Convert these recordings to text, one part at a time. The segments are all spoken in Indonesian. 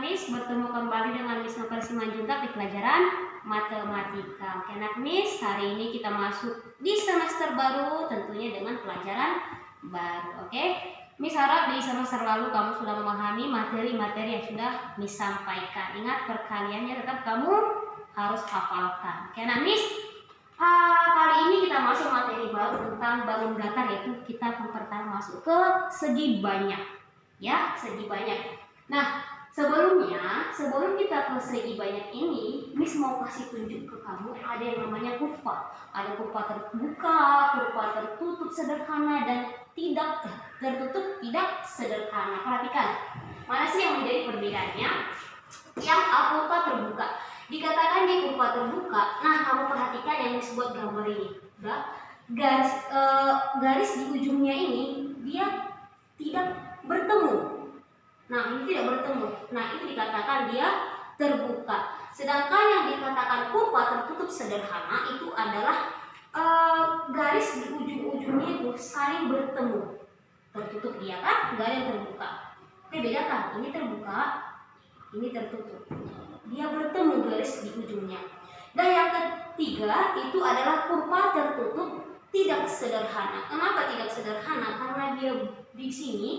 Miss, bertemu kembali dengan Miss Novel Simanjuntak di pelajaran matematika. Oke anak Miss, hari ini kita masuk di semester baru, tentunya dengan pelajaran baru. Oke, Miss harap di semester lalu kamu sudah memahami materi-materi yang sudah Miss sampaikan. Ingat, perkaliannya tetap kamu harus hafalkan. Oke anak Miss, kali ini kita masuk materi baru tentang bangun datar, yaitu kita pertama masuk ke segi banyak. Ya, segi banyak. Nah, sebelum kita ke segi banyak ini, Miss mau kasih tunjuk ke kamu ada yang namanya kurva. Ada kurva terbuka, kurva tertutup sederhana, dan tidak tertutup tidak sederhana. Perhatikan, mana sih yang menjadi perbedaannya? Yang kurva terbuka. Dikatakan di kurva terbuka, nah kamu perhatikan yang disebut gambar ini. Garis di ujungnya ini dia tidak bertemu. Nah, ini tidak bertemu. Nah, itu dikatakan dia terbuka. Sedangkan yang dikatakan kurva tertutup sederhana itu adalah garis di ujung-ujungnya itu saling bertemu. Tertutup dia kan, gak ada yang terbuka. Oke, bedakan. Ini terbuka, ini tertutup. Dia bertemu garis di ujungnya. Dan yang ketiga itu adalah kurva tertutup tidak sederhana. Kenapa tidak sederhana? Karena dia di sini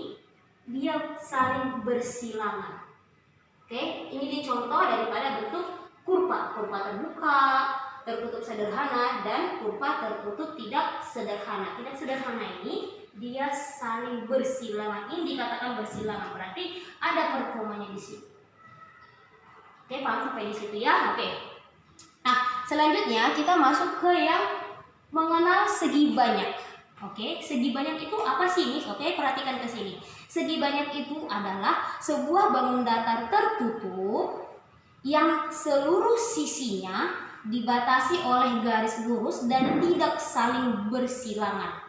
dia saling bersilangan. Oke, ini contoh daripada bentuk kurva terbuka, tertutup sederhana, dan kurva tertutup tidak sederhana. Tidak sederhana ini dia saling bersilangan. Ini dikatakan bersilangan, berarti ada pertemuannya di sini. Oke, paham sampai di situ ya? Oke. Nah, selanjutnya kita masuk ke yang mengenal segi banyak. Oke, segi banyak itu apa sih, Miss? Oke, perhatikan ke sini. Segi banyak itu adalah sebuah bangun datar tertutup yang seluruh sisinya dibatasi oleh garis lurus dan tidak saling bersilangan.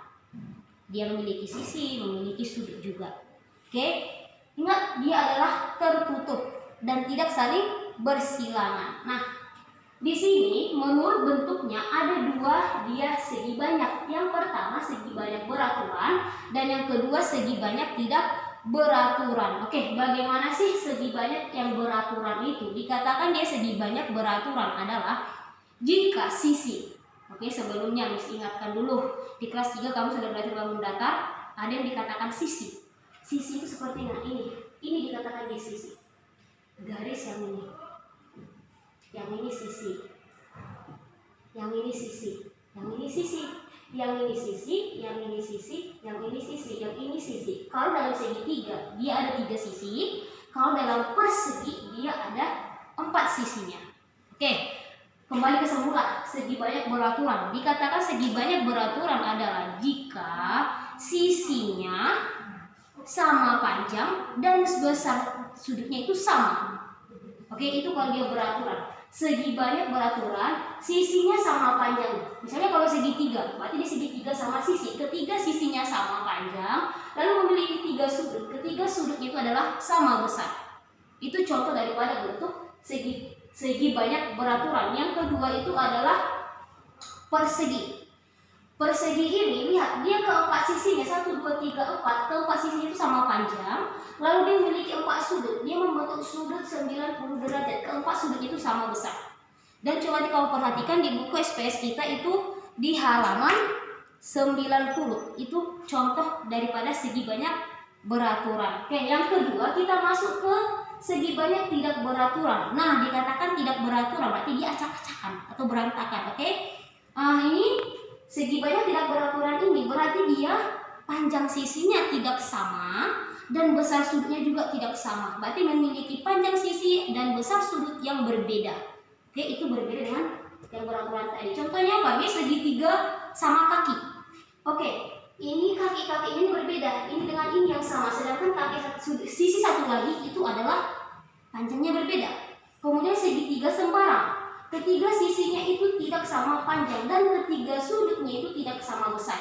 Dia memiliki sisi, memiliki sudut juga. Oke, ingat dia adalah tertutup dan tidak saling bersilangan. Nah, di sini menurut bentuknya ada dua dia segi banyak. Yang pertama segi banyak beraturan, dan yang kedua segi banyak tidak beraturan. Oke, bagaimana sih segi banyak yang beraturan itu? Dikatakan dia segi banyak beraturan adalah jika sisi. Oke, sebelumnya Miss ingatkan dulu, di kelas 3 kamu sudah belajar bangun datar, ada yang dikatakan sisi. Sisi itu seperti ini. Ini dikatakan di sisi. Garis yang ini. Yang ini sisi, yang ini sisi, yang ini sisi, yang ini sisi, yang ini sisi, yang ini sisi, yang ini sisi. Kalau dalam segitiga dia ada 3 sisi, kalau dalam persegi dia ada 4 sisinya. Oke, kembali ke semula, segi banyak beraturan. Dikatakan segi banyak beraturan adalah jika sisinya sama panjang dan besar sudutnya itu sama. Oke, itu kalau dia beraturan. Segi banyak beraturan, sisinya sama panjang. Misalnya kalau segitiga, berarti di segitiga sama sisi. Ketiga sisinya sama panjang, lalu memiliki 3 sudut. Ketiga sudutnya itu adalah sama besar. Itu contoh daripada bentuk segi banyak beraturan. Yang kedua itu adalah persegi. Persegi ini, lihat, dia keempat sisinya, 1, 2, 3, 4. Keempat sisinya itu sama panjang. Lalu dia memiliki 4 sudut. Dia membentuk sudut 90 derajat. Keempat sudut itu sama besar. Dan coba kamu perhatikan di buku SPS kita itu di halaman 90. Itu contoh daripada segi banyak beraturan. Oke, yang kedua kita masuk ke segi banyak tidak beraturan. Nah, dikatakan tidak beraturan berarti dia acak-acakan atau berantakan. Oke. Ini segi banyak tidak beraturan ini berarti dia panjang sisinya tidak sama dan besar sudutnya juga tidak sama. Berarti memiliki panjang sisi dan besar sudut yang berbeda. Oke, itu berbeda dengan yang beraturan tadi. Contohnya apa? Segitiga sama kaki. Oke, ini kaki-kaki ini berbeda. Ini dengan ini yang sama. Sedangkan sisi satu lagi itu adalah panjangnya berbeda. Kemudian segitiga sembarang. Ketiga sisinya itu tidak sama panjang dan ketiga sudutnya itu tidak sama besar.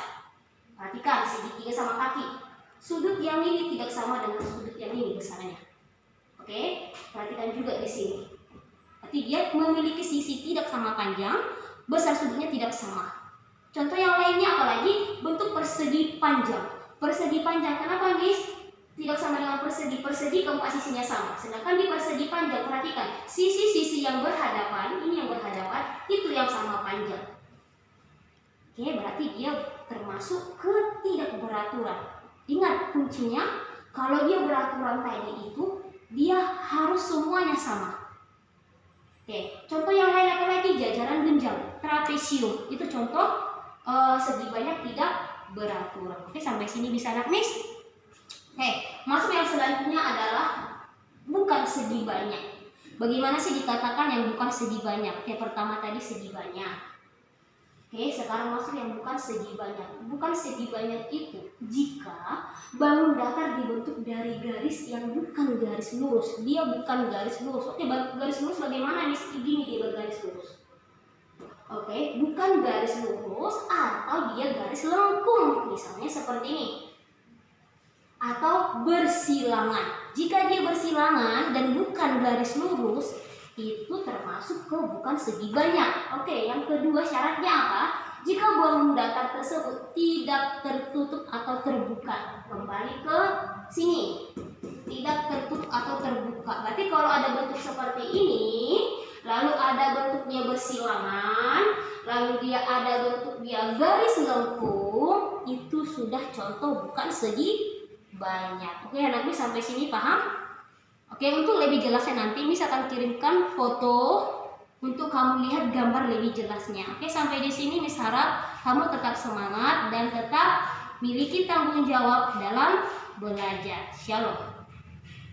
Perhatikan segitiga sama kaki. Sudut yang ini tidak sama dengan sudut yang ini besarnya. Oke, perhatikan juga di sini. Berarti dia memiliki sisi tidak sama panjang, besar sudutnya tidak sama. Contoh yang lainnya apalagi bentuk persegi panjang. Persegi panjang, kenapa, Miss? tidak sama dengan persegi. Persegi keempat sisinya sama. Sedangkan di persegi panjang, perhatikan sisi-sisi yang berhadapan, ini yang berhadapan, itu yang sama panjang. Oke, berarti dia termasuk ketidakberaturan. Ingat kuncinya, kalau dia beraturan tadi itu, dia harus semuanya sama. Oke, contoh yang lain apa lagi? Jajaran genjang, trapesium, itu contoh segi banyak tidak beraturan. Oke, sampai sini bisa anak Miss? Oke, masuk yang selanjutnya adalah bukan segi banyak. Bagaimana sih dikatakan yang bukan segi banyak? Oke, pertama tadi segi banyak. Oke, sekarang masuk yang bukan segi banyak. Bukan segi banyak itu jika bangun datar dibentuk dari garis yang bukan garis lurus. Dia bukan garis lurus. Oke, garis lurus bagaimana nih? Gini dia bergaris lurus. Oke, bukan garis lurus atau dia garis lengkung. Misalnya seperti ini. Atau bersilangan. Jika dia bersilangan dan bukan garis lurus, itu termasuk ke bukan segi banyak. Oke, yang kedua syaratnya apa? Jika bangun datar tersebut tidak tertutup atau terbuka. Kembali ke sini. Tidak tertutup atau terbuka. Berarti kalau ada bentuk seperti ini, lalu ada bentuknya bersilangan, lalu dia ada bentuk dia garis lengkung, itu sudah contoh bukan segi banyak. Oke, anak Miss sampai sini paham? Oke, untuk lebih jelasnya nanti Miss akan kirimkan foto untuk kamu lihat gambar lebih jelasnya. Oke, sampai di sini Miss harap kamu tetap semangat dan tetap miliki tanggung jawab dalam belajar. Shalom.